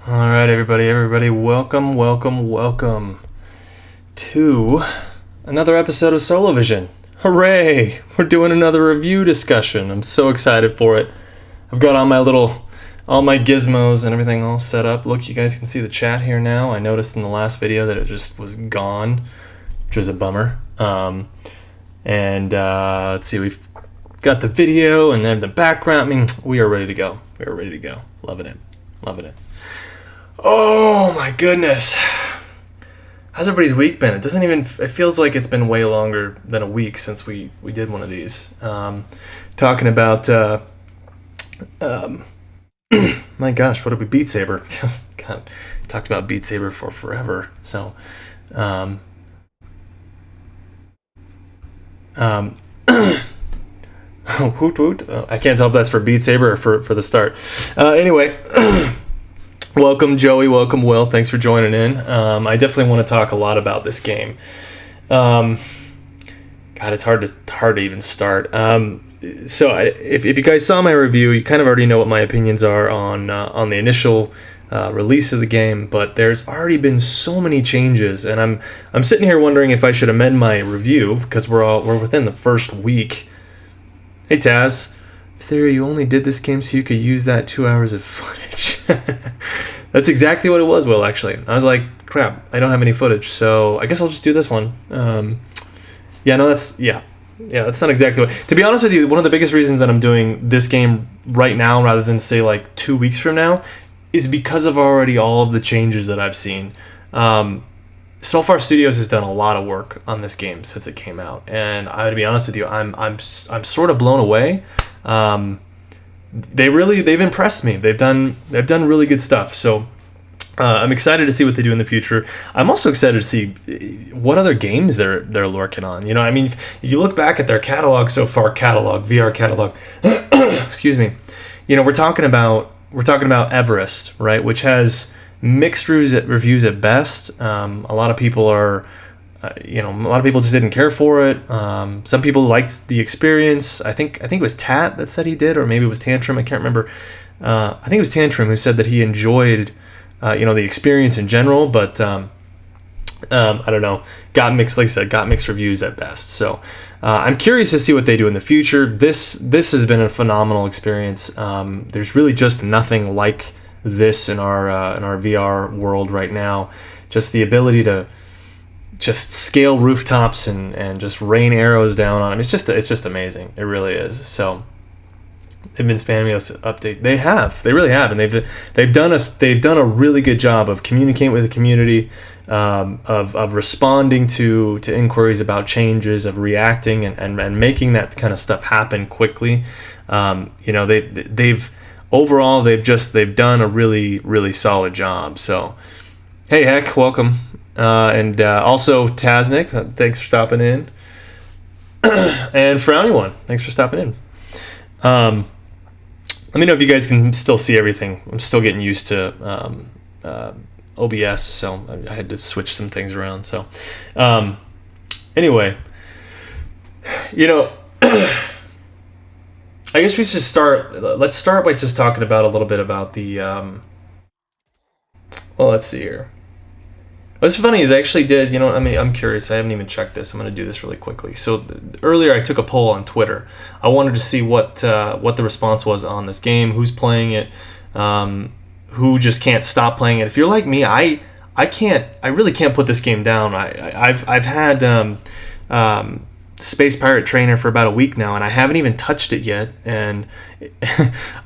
All right, everybody, welcome to another episode of Solo Vision. Hooray! We're doing another review discussion. I'm so excited for it. I've got all my gizmos and everything all set up. Look, you guys can see the chat here now. I noticed in the last video that it just was gone, which was a bummer. Let's see, we've got the video and then the background. I mean, we are ready to go. Loving it. Oh my goodness. How's everybody's week been? It feels like it's been way longer than a week since we did one of these. Talking about, my gosh, what did we, Beat Saber? God, talked about Beat Saber for forever. So, hoot hoot. I can't tell if that's for Beat Saber or for the start. Anyway. Welcome, Joey. Welcome, Will. Thanks for joining in. I definitely want to talk a lot about this game. God, it's hard to even start. If you guys saw my review, you kind of already know what my opinions are on the initial release of the game. But there's already been so many changes, and I'm sitting here wondering if I should amend my review because we're within the first week. Hey, Taz. Theory, you only did this game so you could use that 2 hours of footage. That's exactly what it was, Will, actually. I was like, crap, I don't have any footage, so I guess I'll just do this one. That's not exactly what... To be honest with you, one of the biggest reasons that I'm doing this game right now rather than, say, like 2 weeks from now is because of already all of the changes that I've seen. So far, Studios has done a lot of work on this game since it came out, and to be honest with you, I'm sort of blown away. They've impressed me. They've done really good stuff. So I'm excited to see what they do in the future. I'm also excited to see what other games they're working on. You know, I mean, if you look back at their catalog so far, VR catalog, excuse me. You know, we're talking about Everest, right, which has mixed reviews at best. A lot of people just didn't care for it. Some people liked the experience. I think it was Tat that said he did, or maybe it was Tantrum. I can't remember. I think it was Tantrum who said that he enjoyed, the experience in general, but I don't know. Got mixed reviews at best. So I'm curious to see what they do in the future. This has been a phenomenal experience. There's really just nothing like this in our VR world right now. Just the ability to just scale rooftops and just rain arrows down on them. It's just amazing. It really is. So they've been spamming me update. They really have, and they've done a really good job of communicating with the community, of responding to inquiries about changes, of reacting and making that kind of stuff happen quickly. They've done a really, really solid job. So hey, Heck, welcome. Also Taznik, thanks for stopping in. And Frowny One, thanks for stopping in. Let me know if you guys can still see everything. I'm still getting used to OBS, so I had to switch some things around. So anyway, I guess we should start. Let's start by just talking about a little bit about the. Let's see here. What's funny is I actually did. I'm curious. I haven't even checked this. I'm going to do this really quickly. So earlier I took a poll on Twitter. I wanted to see what the response was on this game. Who's playing it? Who just can't stop playing it? If you're like me, I really can't put this game down. I've had Space Pirate Trainer for about a week now, and I haven't even touched it yet. And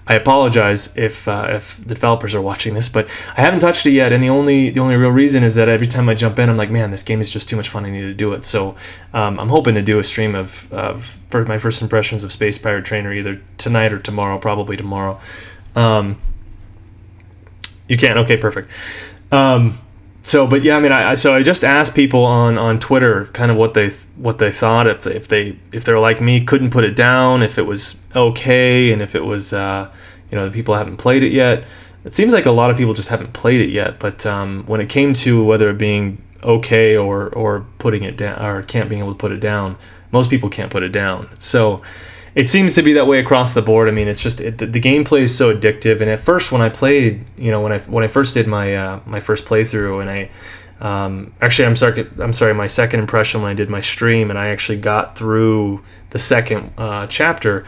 I apologize if the developers are watching this, but I haven't touched it yet. And the only real reason is that every time I jump in, I'm like, man, this game is just too much fun. I need to do it. So I'm hoping to do a stream of for my first impressions of Space Pirate Trainer either tonight or tomorrow. Probably tomorrow. You can? Okay, perfect. I just asked people on Twitter kind of what they thought, if they're like me, couldn't put it down, if it was okay, and if it was the people haven't played it yet. It seems like a lot of people just haven't played it yet, but when it came to whether it being okay or putting it down or can't being able to put it down, most people can't put it down. So it seems to be that way across the board. I mean, it's just the gameplay is so addictive. And at first, when I played, when I first did my my first playthrough, and I actually, I'm sorry, my second impression when I did my stream, and I actually got through the second chapter,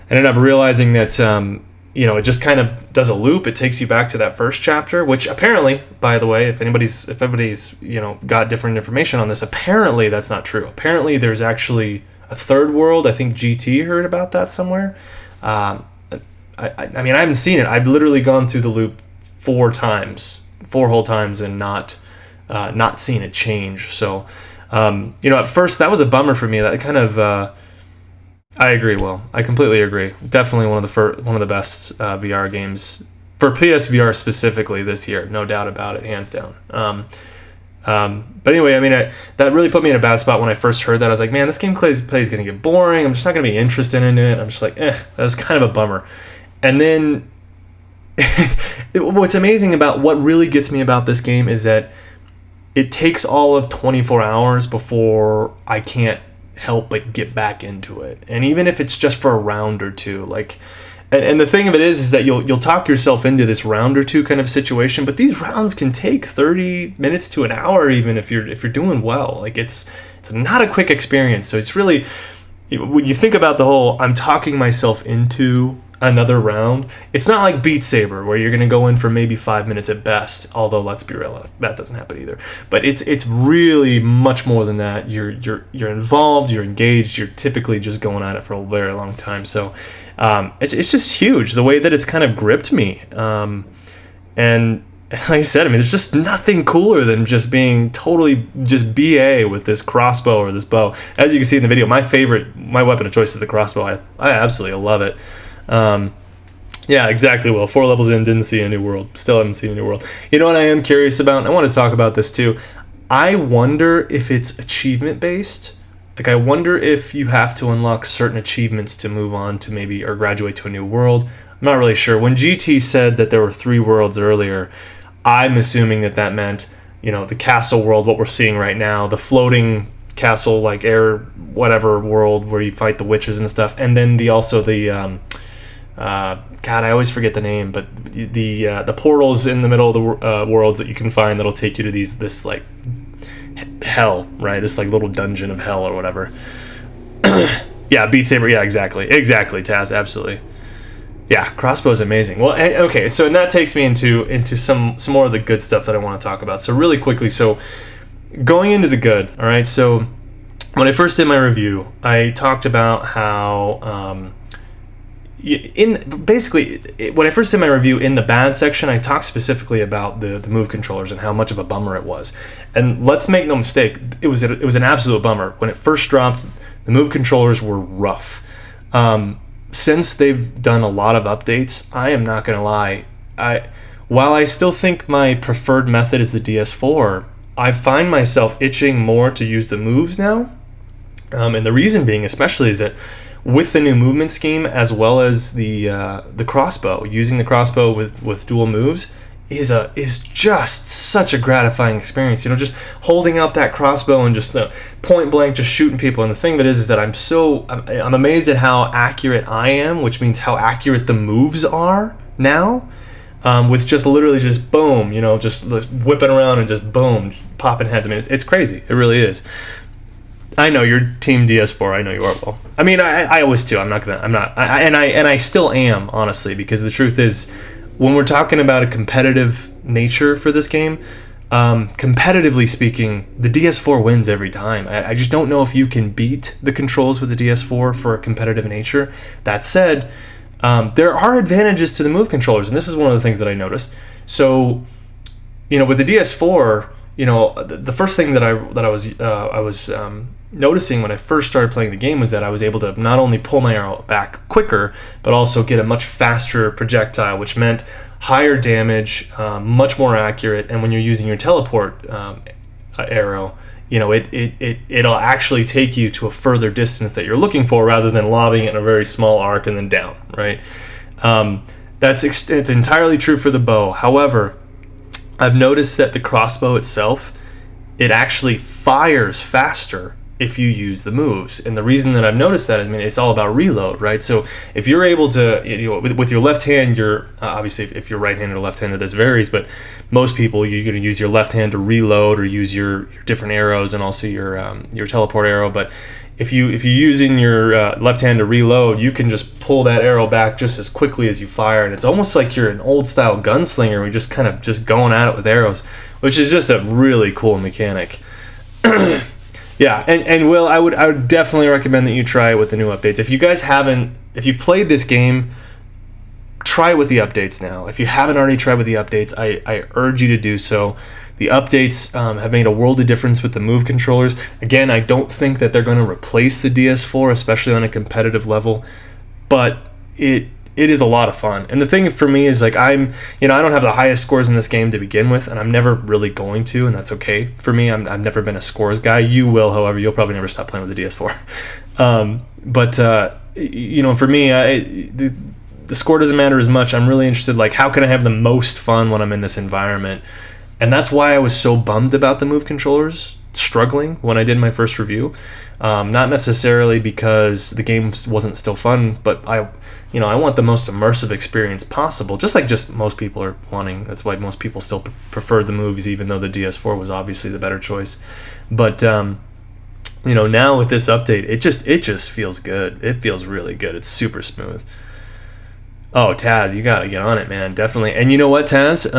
I ended up realizing that it just kind of does a loop. It takes you back to that first chapter, which apparently, by the way, if everybody's got different information on this, apparently that's not true. Apparently, there's actually a third world. I think GT heard about that somewhere. I mean, I haven't seen it. I've literally gone through the loop 4 whole times, and not seen it change. So, at first that was a bummer for me. That kind of, I agree. Well, I completely agree. Definitely one of the best VR games for PSVR specifically this year. No doubt about it, hands down. But anyway, I mean, that really put me in a bad spot when I first heard that. I was like, man, this game play is going to get boring. I'm just not going to be interested in it. I'm just like, that was kind of a bummer. And then what's amazing about what really gets me about this game is that it takes all of 24 hours before I can't help but get back into it. And even if it's just for a round or two, like, and the thing of it is that you'll talk yourself into this round or two kind of situation, but these rounds can take 30 minutes to an hour, even if you're doing well. Like, it's not a quick experience. So it's really, when you think about the whole, I'm talking myself into another round, it's not like Beat Saber where you're going to go in for maybe 5 minutes at best, although let's be real, that doesn't happen either. But it's really much more than that. You're involved, you're engaged, you're typically just going at it for a very long time. So it's just huge the way that it's kind of gripped me. And like I said, I mean, there's just nothing cooler than just being totally just BA with this crossbow or this bow. As you can see in the video, my weapon of choice is the crossbow. I absolutely love it. Yeah, exactly. Well, 4 levels in, didn't see a new world. Still haven't seen a new world. You know what I am curious about? I want to talk about this too. I wonder if it's achievement based. Like, I wonder if you have to unlock certain achievements to move on to maybe, or graduate to a new world. I'm not really sure. When GT said that there were 3 worlds earlier, I'm assuming that meant, the castle world, what we're seeing right now, the floating castle, like air, whatever world where you fight the witches and stuff. And then God, I always forget the name, but the portals in the middle of the worlds that you can find that'll take you to this like hell, right? This like little dungeon of hell or whatever. Yeah, Beat Saber. Yeah, exactly, Taz, absolutely. Yeah, crossbow is amazing. Well, okay, so that takes me into some more of the good stuff that I want to talk about. So really quickly, so going into the good, all right. So when I first did my review, I talked about how when I first did my review in the bad section, I talked specifically about the Move controllers and how much of a bummer it was. And let's make no mistake, it was an absolute bummer. When it first dropped, the Move controllers were rough. Since they've done a lot of updates, I am not going to lie, while I still think my preferred method is the DS4, I find myself itching more to use the moves now. And the reason being especially is that with the new movement scheme, as well as the crossbow, using the crossbow with dual moves is just such a gratifying experience. Just holding out that crossbow and just point blank, just shooting people. And the thing that is that I'm amazed at how accurate I am, which means how accurate the moves are now. With just literally just boom, just whipping around and just boom, popping heads. I mean, it's crazy. It really is. I know you're Team DS4. I know you are. Well, I mean, I was too. I still am, honestly, because the truth is, when we're talking about a competitive nature for this game, competitively speaking, the DS4 wins every time. I just don't know if you can beat the controls with the DS4 for a competitive nature. That said, there are advantages to the Move controllers, and this is one of the things that I noticed. So, with the DS4, the first thing that I was noticing when I first started playing the game was that I was able to not only pull my arrow back quicker, but also get a much faster projectile, which meant higher damage, much more accurate. And when you're using your teleport arrow, it'll actually take you to a further distance that you're looking for, rather than lobbing it in a very small arc and then down, right? It's entirely true for the bow. However, I've noticed that the crossbow itself, it actually fires faster if you use the moves. And the reason that I've noticed that, I mean, it's all about reload, right? So if you're able to, with your left hand, you're obviously if you're right-handed or left-handed, this varies, but most people, you're going to use your left hand to reload or use your different arrows and also your teleport arrow. But if you're using your left hand to reload, you can just pull that arrow back just as quickly as you fire, and it's almost like you're an old-style gunslinger. We're just kind of just going at it with arrows, which is just a really cool mechanic. Yeah, and Will, I would definitely recommend that you try it with the new updates. If you've played this game, try it with the updates now. If you haven't already tried with the updates, I urge you to do so. The updates have made a world of difference with the Move controllers. Again, I don't think that they're going to replace the DS4, especially on a competitive level, but it is a lot of fun. And the thing for me is, like, I don't have the highest scores in this game to begin with, and I'm never really going to, and that's okay for me. I've never been a scores guy. You will, however, you'll probably never stop playing with the DS4. For me, the score doesn't matter as much. I'm really interested, like, how can I have the most fun when I'm in this environment? And that's why I was so bummed about the Move controllers struggling when I did my first review. Not necessarily because the game wasn't still fun, but I want the most immersive experience possible, just like most people are wanting. That's why most people still prefer the movies, even though the DS4 was obviously the better choice. But now with this update, it just feels good. It feels really good. It's super smooth. Oh, Taz, you gotta get on it, man, definitely. And you know what, Taz?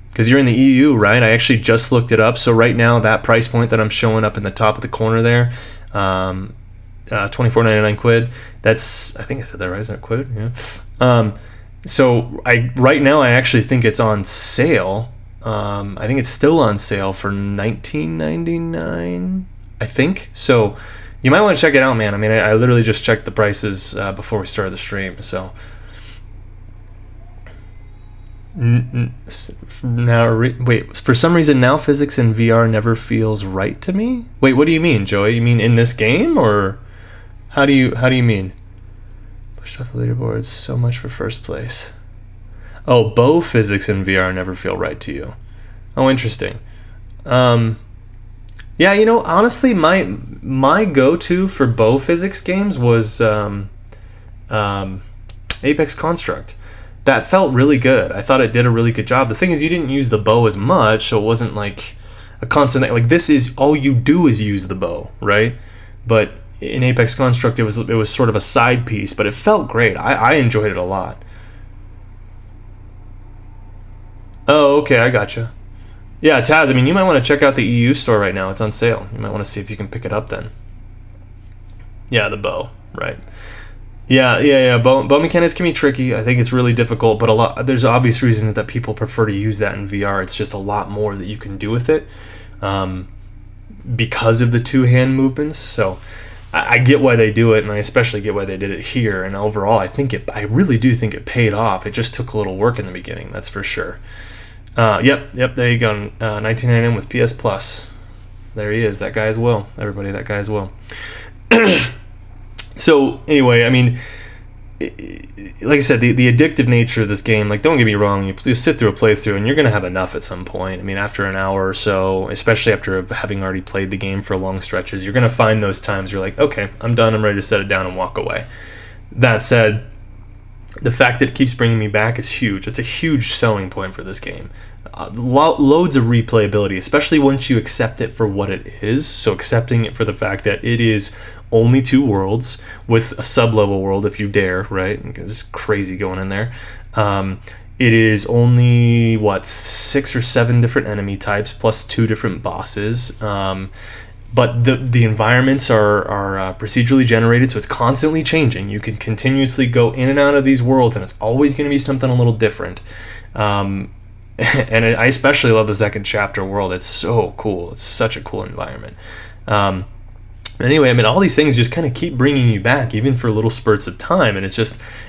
Because you're in the EU, right? I actually just looked it up. So right now, that price point that I'm showing up in the top of the corner there, 24.99 quid. That's, I think I said that right, isn't it quid? Yeah. So right now I actually think it's on sale. I think it's still on sale for $19.99, I think. So you might want to check it out, man. I mean, I literally just checked the prices before we started the stream. So wait, for some reason now physics in VR never feels right to me. Wait, what do you mean, Joey? You mean in this game, or how do you mean? Pushed off the leaderboards, so much for first place. Oh, bow physics in VR never feel right to you. Oh, interesting. Yeah, honestly, my go-to for bow physics games was Apex Construct. That felt really good. I thought it did a really good job. The thing is, you didn't use the bow as much, so it wasn't like a constant, like, this is all you do is use the bow, right? But in Apex Construct, it was sort of a side piece, but it felt great. I enjoyed it a lot. Oh, okay, I gotcha. Yeah, Taz, I mean, you might want to check out the EU store right now. It's on sale. You might want to see if you can pick it up then. Yeah, the bow, right. Yeah. Bow mechanics can be tricky. I think it's really difficult, but there's obvious reasons that people prefer to use that in VR. It's just a lot more that you can do with it because of the two-hand movements. So I get why they do it, and I especially get why they did it here. And overall, I really do think it paid off. It just took a little work in the beginning, that's for sure. Yep. There you go. 1999 with PS Plus. There he is. That guy as well. Everybody, that guy as well. So anyway, I mean, like I said, the addictive nature of this game, like, don't get me wrong, you sit through a playthrough and you're going to have enough at some point. I mean, after an hour or so, especially after having already played the game for long stretches, you're going to find those times you're like, okay, I'm done, I'm ready to set it down and walk away. That said, the fact that it keeps bringing me back is huge. It's a huge selling point for this game. Loads of replayability, especially once you accept it for what it is. So accepting it for the fact that it is only 2 worlds with a sub-level world if you dare, right? Because it's crazy going in there. It is only, 6 or 7 different enemy types plus 2 different bosses. But the environments are procedurally generated, so it's constantly changing. You can continuously go in and out of these worlds, and it's always going to be something a little different. And I especially love the second chapter world. It's so cool. It's such a cool environment. Anyway, I mean, all these things just kind of keep bringing you back, even for little spurts of time, and it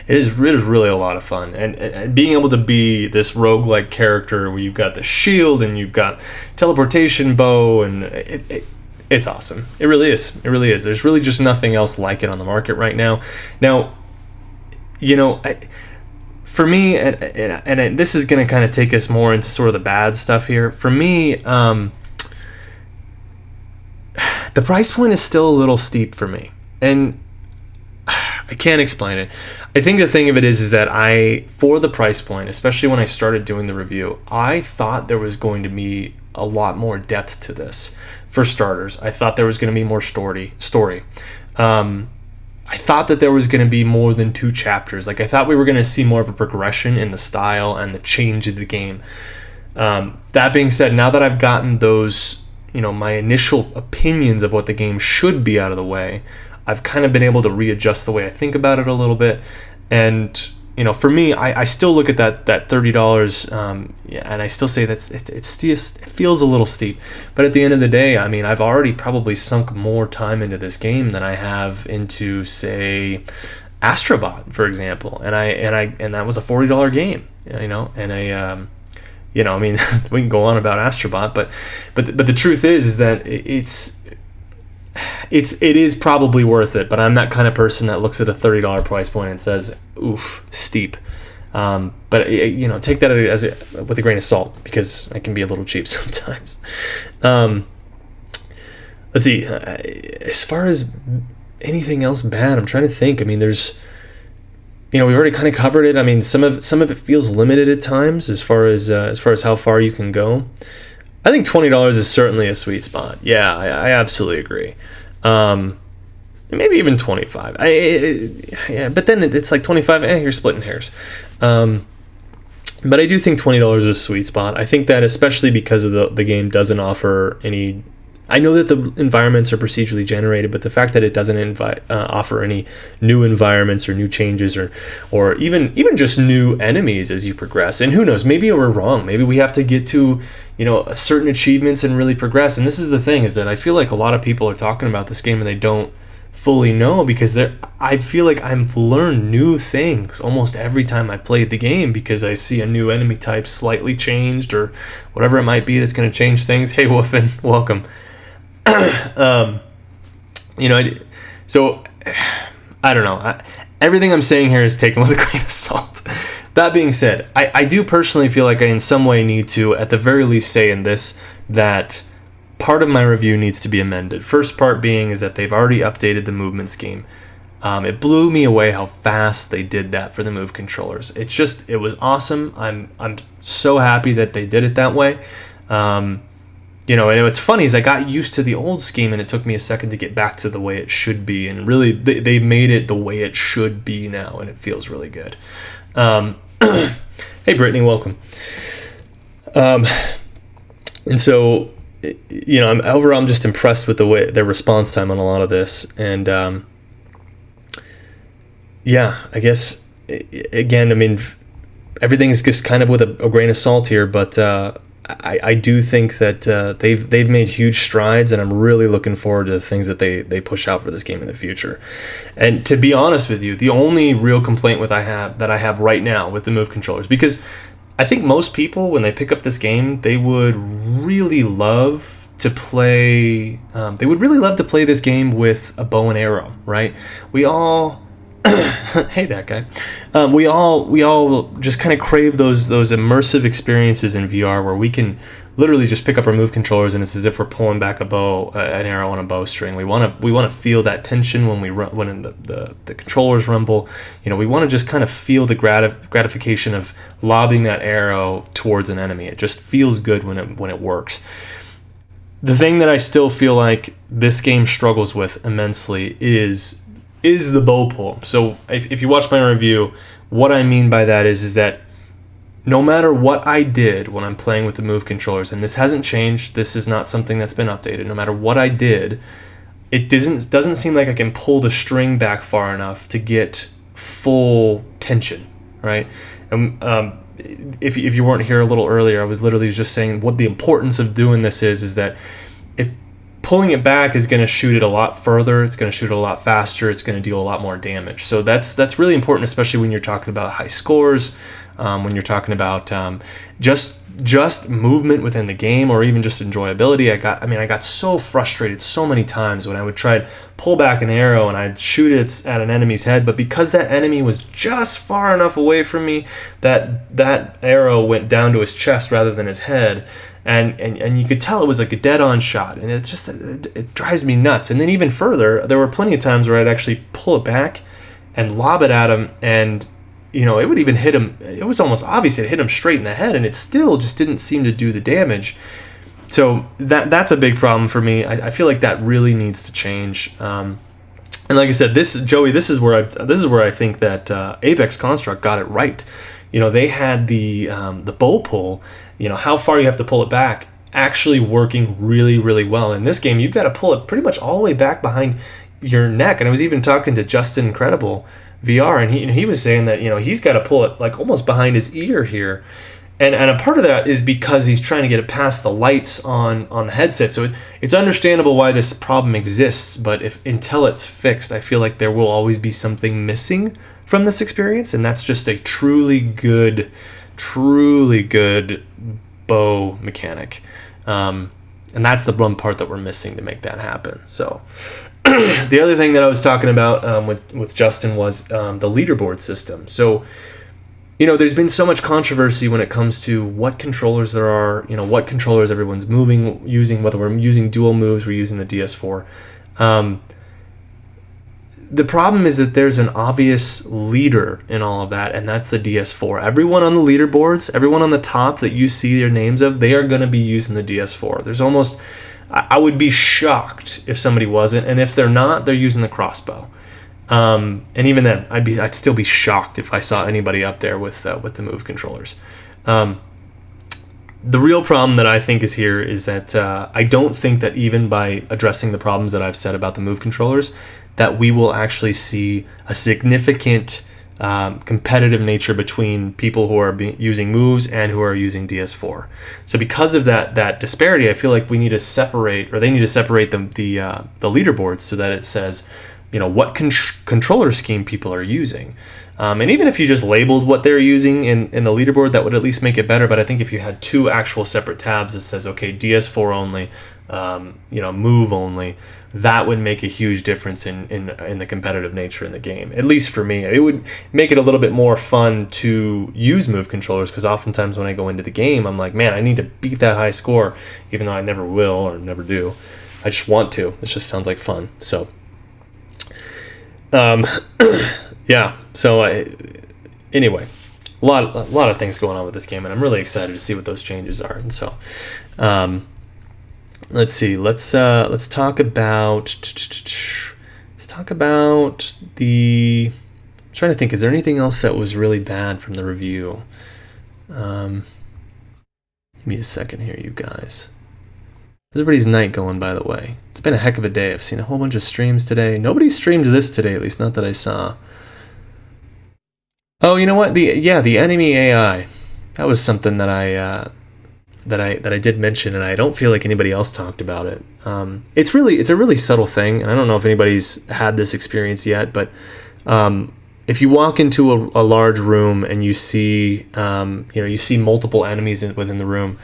is really a lot of fun. And being able to be this roguelike character where you've got the shield and you've got teleportation bow, and it's awesome. It really is. It really is. There's really just nothing else like it on the market right now. Now, for me, and this is going to kind of take us more into sort of the bad stuff here. For me, The price point is still a little steep for me, and I can't explain it. I think the thing of it is that for the price point, especially when I started doing the review, I thought there was going to be a lot more depth to this. For starters, I thought there was going to be more story. I thought that there was going to be more than 2 chapters. Like, I thought we were going to see more of a progression in the style and the change of the game. That being said, now that I've gotten those, my initial opinions of what the game should be out of the way, I've kind of been able to readjust the way I think about it a little bit. And, for me, I still look at that $30, and I still say it feels a little steep. But at the end of the day, I mean, I've already probably sunk more time into this game than I have into, say, Astrobot, for example. And that was a $40 game, and I mean, we can go on about Astrobot, but the truth is that it is probably worth it, but I'm that kind of person that looks at a $30 price point and says, oof, steep. But take that with a grain of salt, because it can be a little cheap sometimes. Let's see. As far as anything else bad, I'm trying to think. I mean, there's, we've already kind of covered it. I mean, some of it feels limited at times as far as how far you can go. I think $20 is certainly a sweet spot. Yeah, I absolutely agree. Maybe even 25. But then it's like 25. You're splitting hairs. But I do think $20 is a sweet spot. I think that especially because of the game doesn't offer any. I know that the environments are procedurally generated, but the fact that it doesn't offer any new environments or new changes or even just new enemies as you progress. And who knows, maybe we're wrong. Maybe we have to get to, certain achievements and really progress. And this is the thing, is that I feel like a lot of people are talking about this game and they don't fully know, because I feel like I've learned new things almost every time I played the game, because I see a new enemy type slightly changed or whatever it might be that's going to change things. Hey, Wolfen, welcome. So I don't know. Everything I'm saying here is taken with a grain of salt. That being said, I do personally feel like I in some way need to, at the very least, say in this that part of my review needs to be amended. First part being is that they've already updated the movement scheme. It blew me away how fast they did that for the Move controllers. It was awesome. I'm so happy that they did it that way. And what's funny is I got used to the old scheme, and it took me a second to get back to the way it should be. And really, they made it the way it should be now, and it feels really good. Hey, Brittany, welcome. And so, I'm just impressed with the way their response time on a lot of this. And I guess again, I mean, everything's just kind of with a grain of salt here, but. I do think that they've made huge strides, and I'm really looking forward to the things that they push out for this game in the future. And to be honest with you, the only real complaint I have right now with the Move controllers, because I think most people, when they pick up this game, they would really love to play. They would really love to play this game with a bow and arrow, right? We all. Hey, that guy. We all just kind of crave those immersive experiences in VR where we can literally just pick up our Move controllers and it's as if we're pulling back an arrow on a bowstring. We want to feel that tension when the controllers rumble. We want to just kind of feel the gratification of lobbing that arrow towards an enemy. It just feels good when it works. The thing that I still feel like this game struggles with immensely is the bow pull. So if you watch my review, what I mean by that is that no matter what I did when I'm playing with the Move controllers, and this hasn't changed, this is not something that's been updated, no matter what I did, it doesn't seem like I can pull the string back far enough to get full tension, right? And if you weren't here a little earlier, I was literally just saying what the importance of doing this is that if pulling it back is going to shoot it a lot further, it's going to shoot it a lot faster, it's going to deal a lot more damage. So that's really important, especially when you're talking about high scores, when you're talking about just movement within the game, or even just enjoyability. I got so frustrated so many times when I would try to pull back an arrow and I'd shoot it at an enemy's head, but because that enemy was just far enough away from me, that arrow went down to his chest rather than his head. and you could tell it was like a dead-on shot, and it's just it drives me nuts. And then even further, there were plenty of times where I'd actually pull it back and lob it at him, and it would even hit him. It was almost obvious it hit him straight in the head, and it still just didn't seem to do the damage. So that's a big problem for me. I feel like that really needs to change. And like I said, this is where I think that Apex Construct got it right. They had the bow pull. How far you have to pull it back, actually working really, really well. In this game, you've got to pull it pretty much all the way back behind your neck. And I was even talking to Justin Incredible VR, and he was saying that he's got to pull it like almost behind his ear here. And a part of that is because he's trying to get it past the lights on the headset. So it's understandable why this problem exists, but until it's fixed, I feel like there will always be something missing from this experience, and that's just a truly good bow mechanic. And that's the one part that we're missing to make that happen. So the other thing that I was talking about with Justin was the leaderboard system. So there's been so much controversy when it comes to what controllers there are, what controllers everyone's using, whether we're using dual moves, we're using the DS4. The problem is that there's an obvious leader in all of that, and that's the DS4. Everyone on the leaderboards, everyone on the top that you see their names of, they are going to be using the DS4. I would be shocked if somebody wasn't, and if they're not, they're using the crossbow. And even then, I'd still be shocked if I saw anybody up there with the Move controllers. The real problem that I think is here is that I don't think that even by addressing the problems that I've said about the Move controllers, that we will actually see a significant competitive nature between people who are using Moves and who are using DS4. So because of that disparity, I feel like we need to separate, or they need to separate the leaderboards so that it says, what controller scheme people are using. And even if you just labeled what they're using in the leaderboard, that would at least make it better. But I think if you had two actual separate tabs that says, okay, DS4 only, Move only, that would make a huge difference in the competitive nature in the game. At least for me, it would make it a little bit more fun to use Move controllers, because oftentimes when I go into the game, I'm like, man, I need to beat that high score, even though I never will or never do. I just want to. It just sounds like fun. So yeah. So anyway, a lot of things going on with this game, and I'm really excited to see what those changes are. And so, let's see. Let's talk about the. I'm trying to think. Is there anything else that was really bad from the review? Give me a second here, you guys. How's everybody's night going, by the way? It's been a heck of a day. I've seen a whole bunch of streams today. Nobody streamed this today, at least not that I saw. Oh, you know what? The enemy AI. That was something that I did mention, and I don't feel like anybody else talked about it. It's a really subtle thing, and I don't know if anybody's had this experience yet, but if you walk into a large room and you see you see multiple enemies within the room.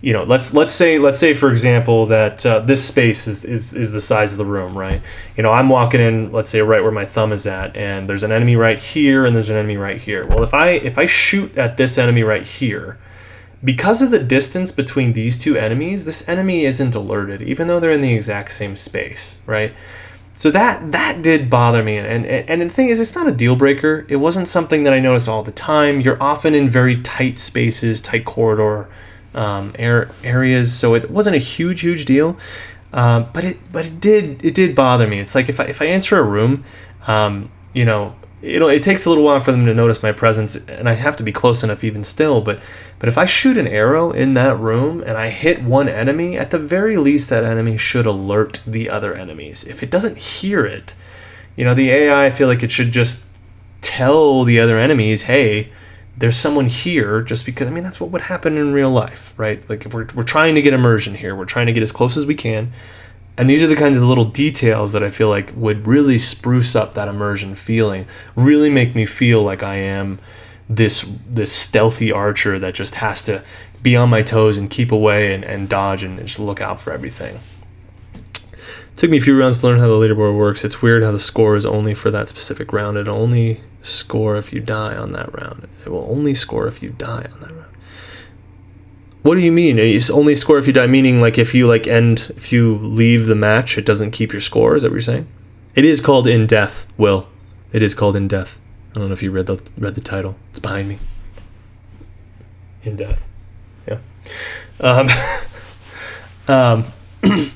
Let's say for example that this space is the size of the room, right? I'm walking in, let's say right where my thumb is at, and there's an enemy right here and there's an enemy right here. Well, if I shoot at this enemy right here, because of the distance between these two enemies, this enemy isn't alerted, even though they're in the exact same space, right? So that did bother me, and the thing is, it's not a deal breaker. It wasn't something that I notice all the time. You're often in very tight spaces, tight corridor areas, so it wasn't a huge deal, but it did bother me. It's like if I enter a room, it takes a little while for them to notice my presence, and I have to be close enough even still. But if I shoot an arrow in that room and I hit one enemy, at the very least that enemy should alert the other enemies. If it doesn't hear it, the AI, I feel like it should just tell the other enemies, hey, there's someone here, just because, that's what would happen in real life, right? Like if we're trying to get immersion here, we're trying to get as close as we can. And these are the kinds of little details that I feel like would really spruce up that immersion feeling, really make me feel like I am this stealthy archer that just has to be on my toes and keep away and dodge and just look out for everything. Took me a few rounds to learn how the leaderboard works. It's weird how the score is only for that specific round. It'll only score if you die on that round. It will only score if you die on that round. What do you mean? You only score if you die, meaning like if you if you leave the match, it doesn't keep your score? Is that what you're saying? It is called In Death, Will. It is called In Death. I don't know if you read the title. It's behind me. In Death. Yeah.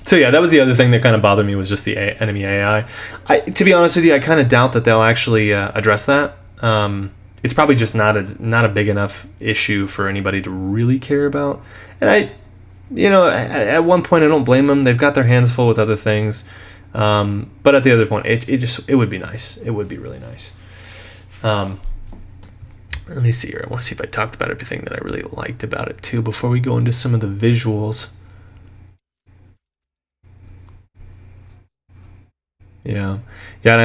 So yeah, that was the other thing that kind of bothered me, was just the enemy AI. To be honest with you, I kind of doubt that they'll actually address that. It's probably just not a big enough issue for anybody to really care about. And at one point, I don't blame them. They've got their hands full with other things. But at the other point, it would be nice. It would be really nice. Let me see here. I want to see if I talked about everything that I really liked about it too before we go into some of the visuals. Yeah, and I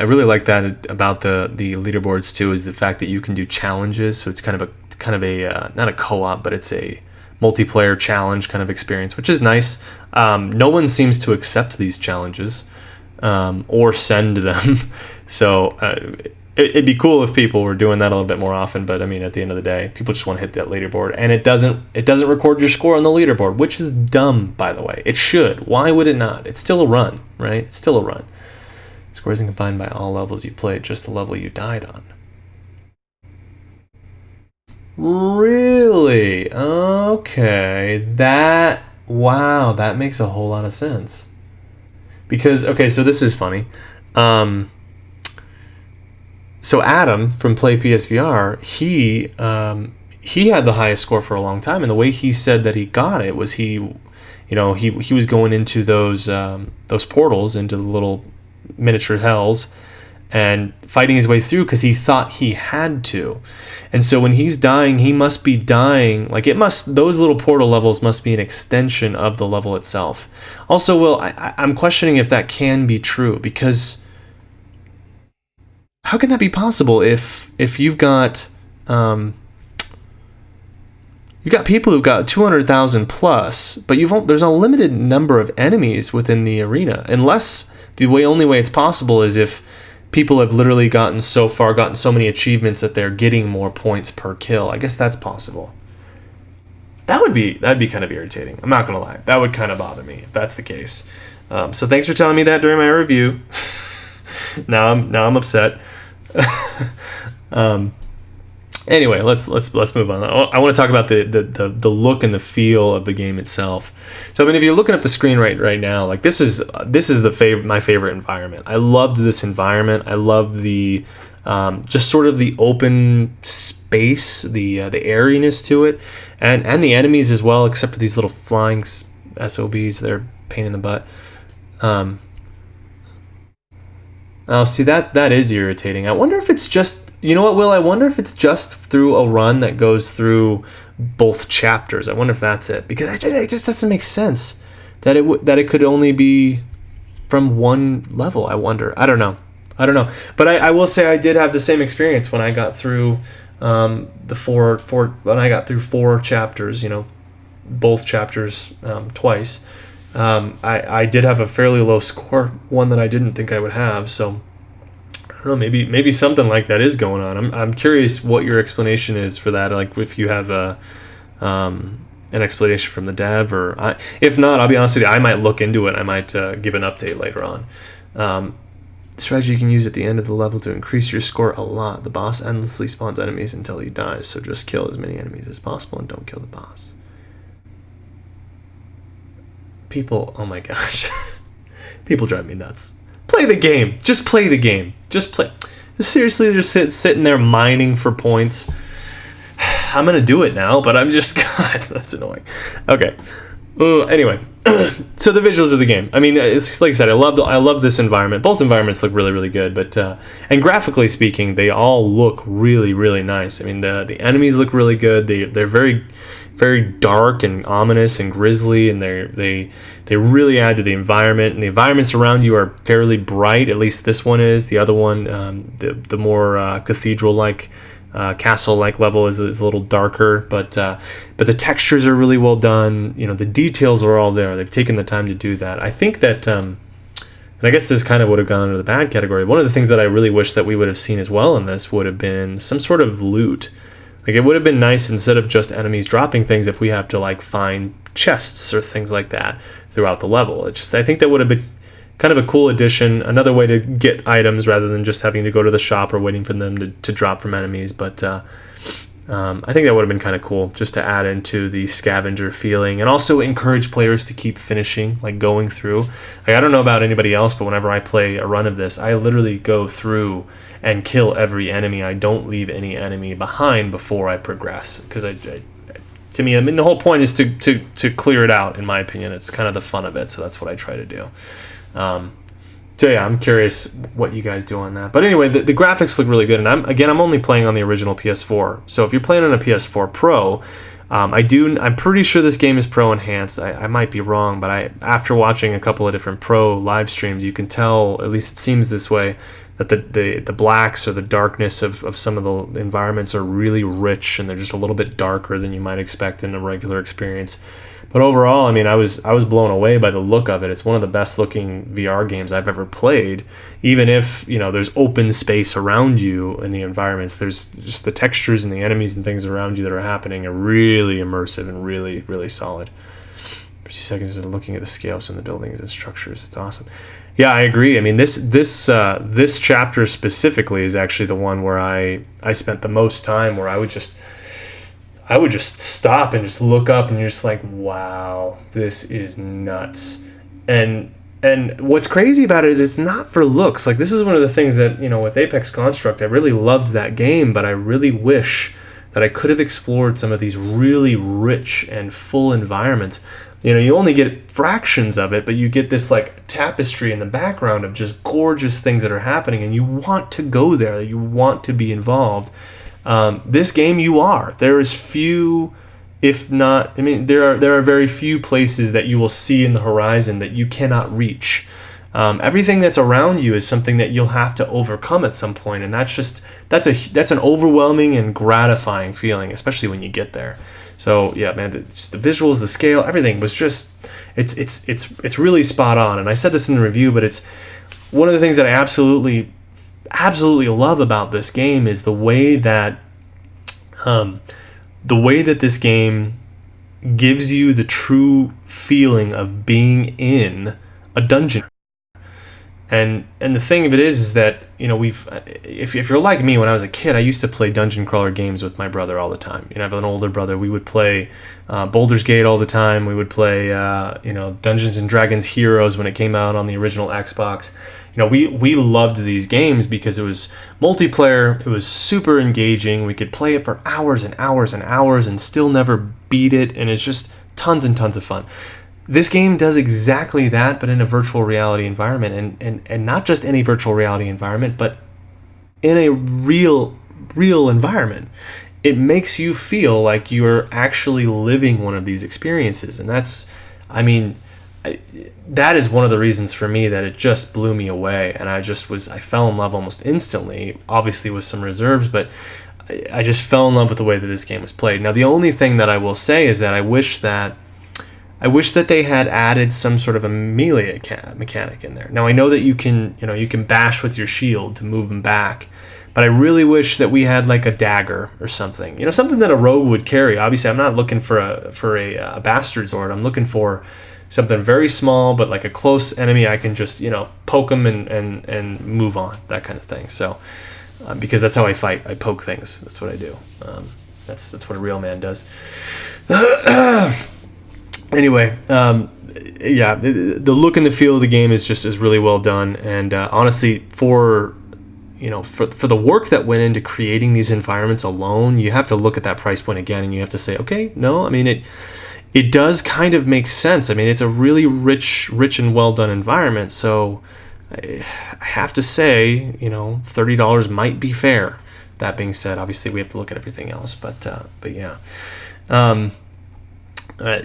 really like that about the leaderboards too, is the fact that you can do challenges. So it's kind of a not a co-op, but it's a multiplayer challenge kind of experience, which is nice. No one seems to accept these challenges or send them, so it'd be cool if people were doing that a little bit more often. But I mean, at the end of the day, people just want to hit that leaderboard, and it doesn't record your score on the leaderboard, which is dumb, by the way. It should. Why would it not? It's still a run, right? It's still a run. Score isn't confined by all levels you played, just the level you died on. Really? Okay. That makes a whole lot of sense. Because, okay, so this is funny. So Adam from Play PSVR, he had the highest score for a long time, and the way he said that he got it was he was going into those portals, into the little miniature hells, and fighting his way through because he thought he had to. And so when he's dying, he must be dying like those little portal levels must be an extension of the level itself. Also, Will, I'm questioning if that can be true, because how can that be possible if you've got people who've got 200,000 plus, but there's a limited number of enemies within the arena, unless the only way it's possible is if people have literally gotten so many achievements that they're getting more points per kill. I guess that's possible. That'd be kind of irritating. I'm not gonna lie. That would kind of bother me if that's the case. So thanks for telling me that during my review. now I'm upset. Anyway, let's move on. I want to talk about the look and the feel of the game itself. So I mean, if you're looking at the screen right now, like this is my favorite environment. I loved this environment. I loved the just sort of the open space, the airiness to it, and the enemies as well, except for these little flying SOBs. They're a pain in the butt. Oh, see, that is irritating. I wonder if it's just, you know what, Will? I wonder if it's just through a run that goes through both chapters. I wonder if that's it, because it just doesn't make sense that it could only be from one level. I wonder. I don't know. But I will say I did have the same experience when I got through when I got through 4 chapters. Both chapters twice. I did have a fairly low score, one that I didn't think I would have. So I don't know, maybe something like that is going on. I'm curious what your explanation is for that. Like if you have an explanation from the dev, or if not, I'll be honest with you, I might look into it. I might give an update later on. Strategy you can use at the end of the level to increase your score a lot. The boss endlessly spawns enemies until he dies, so just kill as many enemies as possible and don't kill the boss. People, oh my gosh. People drive me nuts. Play the game. Just play the game. Just play. Seriously, they're sitting there mining for points. I'm going to do it now, but I'm just, God, that's annoying. Okay. Anyway, so the visuals of the game. I mean, it's like I said, I love this environment. Both environments look really, really good, but and graphically speaking, they all look really, really nice. I mean, the enemies look really good. They're very, very dark and ominous and grisly, and they really add to the environment. And the environments around you are fairly bright. At least this one is. The other one, the more cathedral-like, castle-like level is a little darker, but the textures are really well done. The details are all there. They've taken the time to do that. I think that, and I guess this kind of would have gone under the bad category. One of the things that I really wish that we would have seen as well in this would have been some sort of loot Like, it would have been nice, instead of just enemies dropping things, if we have to like find chests or things like that throughout the level. I think that would have been kind of a cool addition, another way to get items rather than just having to go to the shop or waiting for them to drop from enemies. But I think that would have been kind of cool, just to add into the scavenger feeling, and also encourage players to keep finishing, like going through. Like, I don't know about anybody else, but whenever I play a run of this, I literally go through and kill every enemy. I don't leave any enemy behind before I progress, because to me, I mean, the whole point is to clear it out. In my opinion, it's kind of the fun of it, so that's what I try to do. So yeah, I'm curious what you guys do on that. But anyway, the graphics look really good, and I'm only playing on the original PS4. So if you're playing on a PS4 Pro, I'm pretty sure this game is Pro enhanced. I might be wrong, but after watching a couple of different Pro live streams, you can tell, at least it seems this way, that the blacks or the darkness of some of the environments are really rich, and they're just a little bit darker than you might expect in a regular experience. But overall, I mean, I was blown away by the look of it. It's one of the best looking VR games I've ever played. Even if, there's open space around you in the environments, there's just the textures and the enemies and things around you that are happening are really immersive and really, really solid. A few seconds of looking at the scales from the buildings and structures. It's awesome. Yeah, I agree. I mean, this chapter specifically is actually the one where I spent the most time, where I would just stop and just look up, and you're just like, wow, this is nuts. And what's crazy about it is it's not for looks. Like, this is one of the things that, with Apex Construct, I really loved that game, but I really wish that I could have explored some of these really rich and full environments. You only get fractions of it, but you get this like tapestry in the background of just gorgeous things that are happening, and you want to go there, you want to be involved. This game, you are. There is few, if not, I mean, there are very few places that you will see in the horizon that you cannot reach. Everything that's around you is something that you'll have to overcome at some point, and that's an overwhelming and gratifying feeling, especially when you get there. So yeah, man, just the visuals, the scale, everything was just, it's really spot on. And I said this in the review, but it's one of the things that I absolutely love about this game is the way that this game gives you the true feeling of being in a dungeon. And the thing of it is that, if you're like me, when I was a kid, I used to play dungeon crawler games with my brother all the time. I have an older brother. We would play Baldur's Gate all the time. We would play, Dungeons and Dragons Heroes when it came out on the original Xbox. We loved these games because it was multiplayer. It was super engaging. We could play it for hours and hours and hours and still never beat it. And it's just tons and tons of fun. This game does exactly that, but in a virtual reality environment, and not just any virtual reality environment, but in a real environment. It makes you feel like you're actually living one of these experiences, and that is one of the reasons for me that it just blew me away, and I fell in love almost instantly, obviously with some reserves, but I just fell in love with the way that this game was played. Now, the only thing that I will say is that I wish that they had added some sort of a melee mechanic in there. Now, I know that you can bash with your shield to move them back, but I really wish that we had like a dagger or something. Something that a rogue would carry. Obviously, I'm not looking for a bastard sword. I'm looking for something very small, but like a close enemy I can just, poke them and move on, that kind of thing. So, because that's how I fight. I poke things. That's what I do. That's what a real man does. Anyway, yeah, the look and the feel of the game is really well done, and honestly, for the work that went into creating these environments alone, you have to look at that price point again, and you have to say, okay, no, I mean it does kind of make sense. I mean, it's a really rich and well done environment, so I have to say, $30 might be fair. That being said, obviously we have to look at everything else, but yeah.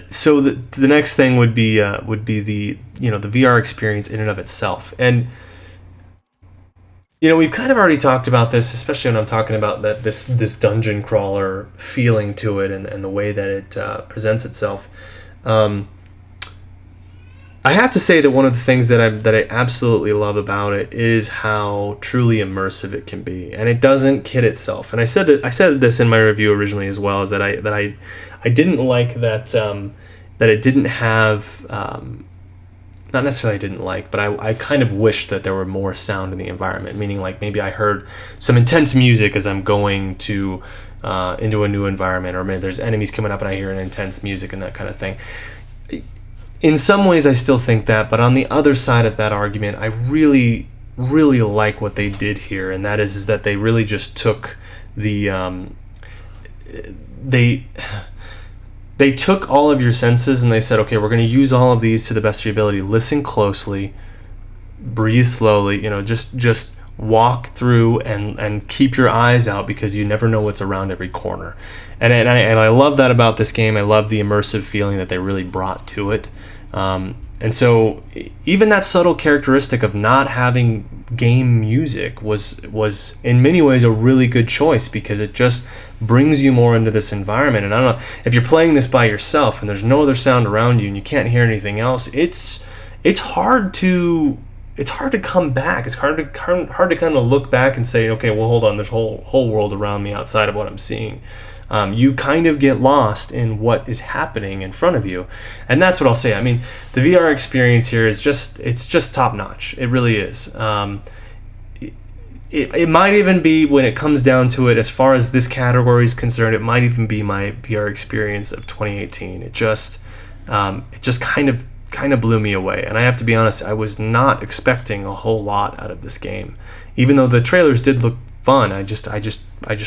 So the next thing would be the the VR experience in and of itself, and we've kind of already talked about this, especially when I'm talking about this dungeon crawler feeling to it and the way that it presents itself. I have to say that one of the things that I absolutely love about it is how truly immersive it can be, and it doesn't kid itself. And I said this in my review originally as well, is that I didn't like that that it didn't have not necessarily I didn't like, but I kind of wished that there were more sound in the environment. Meaning, like, maybe I heard some intense music as I'm going to into a new environment, or maybe there's enemies coming up and I hear an intense music and that kind of thing. In some ways, I still think that, but on the other side of that argument, I really, really like what they did here, and that is that they really just took the they took all of your senses and they said, okay, we're going to use all of these to the best of your ability. Listen closely, breathe slowly, just walk through and keep your eyes out, because you never know what's around every corner. And I love that about this game. I love the immersive feeling that they really brought to it. And so even that subtle characteristic of not having game music was in many ways a really good choice, because it just brings you more into this environment. And I don't know, if you're playing this by yourself and there's no other sound around you and you can't hear anything else, it's hard to come back. It's hard to kind of look back and say, okay, well, hold on, there's whole world around me outside of what I'm seeing. You kind of get lost in what is happening in front of you, and that's what I'll say. I mean, the VR experience here is just top notch. It really is. It might even be, when it comes down to it, as far as this category is concerned, it might even be my VR experience of 2018. It just kind of blew me away, and I have to be honest, I was not expecting a whole lot out of this game, even though the trailers did look fun. I just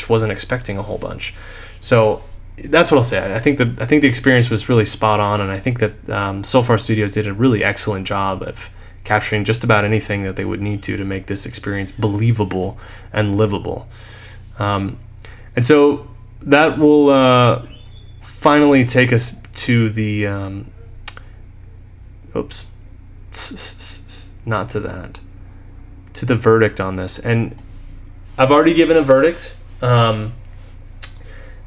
wasn't expecting a whole bunch. So that's what I'll say. I think the experience was really spot on, and I think that Soulfar Studios did a really excellent job of capturing just about anything that they would need to make this experience believable and livable. And so that will finally take us to the not to that, to the verdict on this. And I've already given a verdict.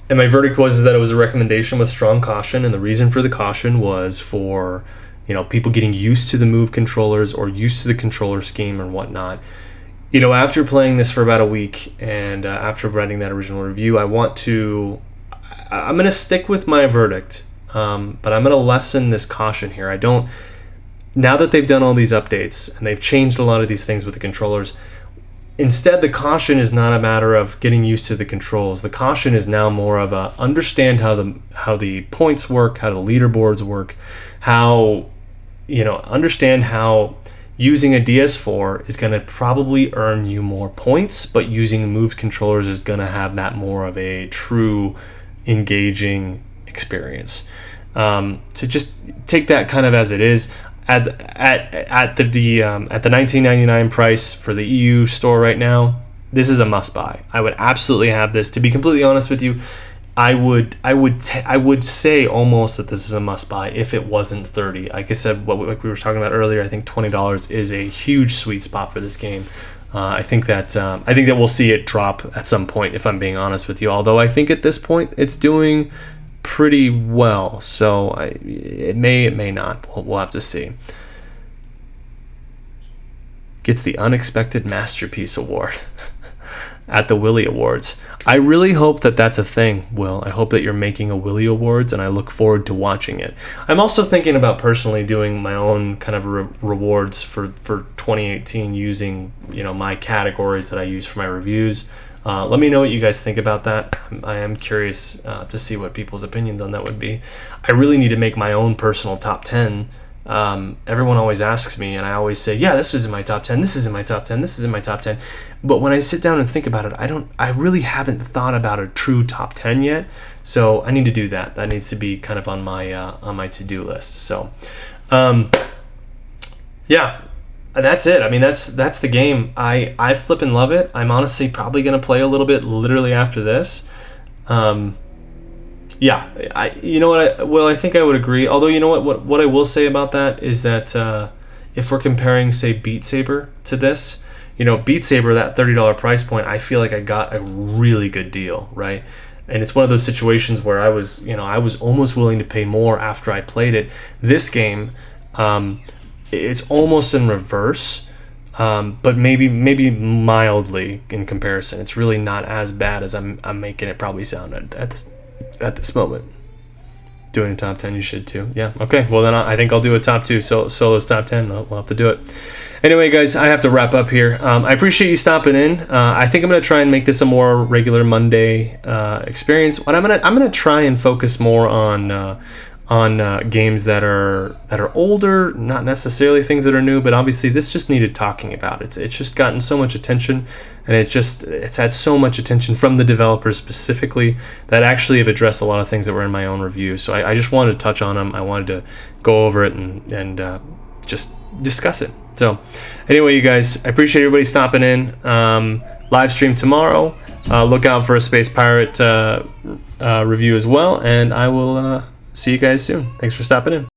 And my verdict was that it was a recommendation with strong caution, and the reason for the caution was for people getting used to the Move controllers or used to the controller scheme and whatnot. After playing this for about a week and after writing that original review, I'm going to stick with my verdict, but I'm going to lessen this caution here. Now that they've done all these updates and they've changed a lot of these things with the controllers, instead, the caution is not a matter of getting used to the controls. The caution is now more of a understand how the points work, how the leaderboards work, understand how using a DS4 is going to probably earn you more points, but using Move controllers is going to have that more of a true engaging experience. So just take that kind of as it is. At the $19.99 price for the EU store right now, this is a must buy. I would absolutely have this. To be completely honest with you, I would say almost that this is a must buy if it wasn't $30. Like I said, like we were talking about earlier, I think $20 is a huge sweet spot for this game. I think that we'll see it drop at some point, if I'm being honest with you. Although I think at this point it's doing pretty well, so it may not. We'll have to see. Gets the Unexpected Masterpiece Award at the Willie Awards. I really hope that that's a thing, Will. I hope that you're making a Willie Awards, and I look forward to watching it. I'm also thinking about personally doing my own kind of rewards for 2018 using my categories that I use for my reviews. Let me know what you guys think about that. I am curious to see what people's opinions on that would be. I really need to make my own personal top 10. Everyone always asks me, and I always say, yeah, this is in my top 10, this is in my top 10, this is in my top 10. But when I sit down and think about it, I really haven't thought about a true top 10 yet. So I need to do that. That needs to be kind of on my to-do list. So, yeah. That's it. I mean, that's the game. I flip and love it. I'm honestly probably going to play a little bit literally after this. Yeah, I think I would agree. Although, you know what I will say about that is that if we're comparing, say, Beat Saber to this, Beat Saber, that $30 price point, I feel like I got a really good deal, right? And it's one of those situations where I was almost willing to pay more after I played it. This game, it's almost in reverse, but maybe mildly in comparison. It's really not as bad as I'm making it probably sound at this moment. Doing a top 10, you should too. Yeah. Okay. Well, then I think I'll do a top 2. So Solo's top 10. We'll have to do it. Anyway, guys, I have to wrap up here. I appreciate you stopping in. I think I'm gonna try and make this a more regular Monday experience. But I'm gonna try and focus more on games that are older, not necessarily things that are new, but obviously this just needed talking about. It's just gotten so much attention, and it's had so much attention from the developers specifically that actually have addressed a lot of things that were in my own review. So I just wanted to touch on them. I wanted to go over it and just discuss it. So anyway, you guys, I appreciate everybody stopping in. Live stream tomorrow. Look out for a Space Pirate review as well, and I will see you guys soon. Thanks for stopping in.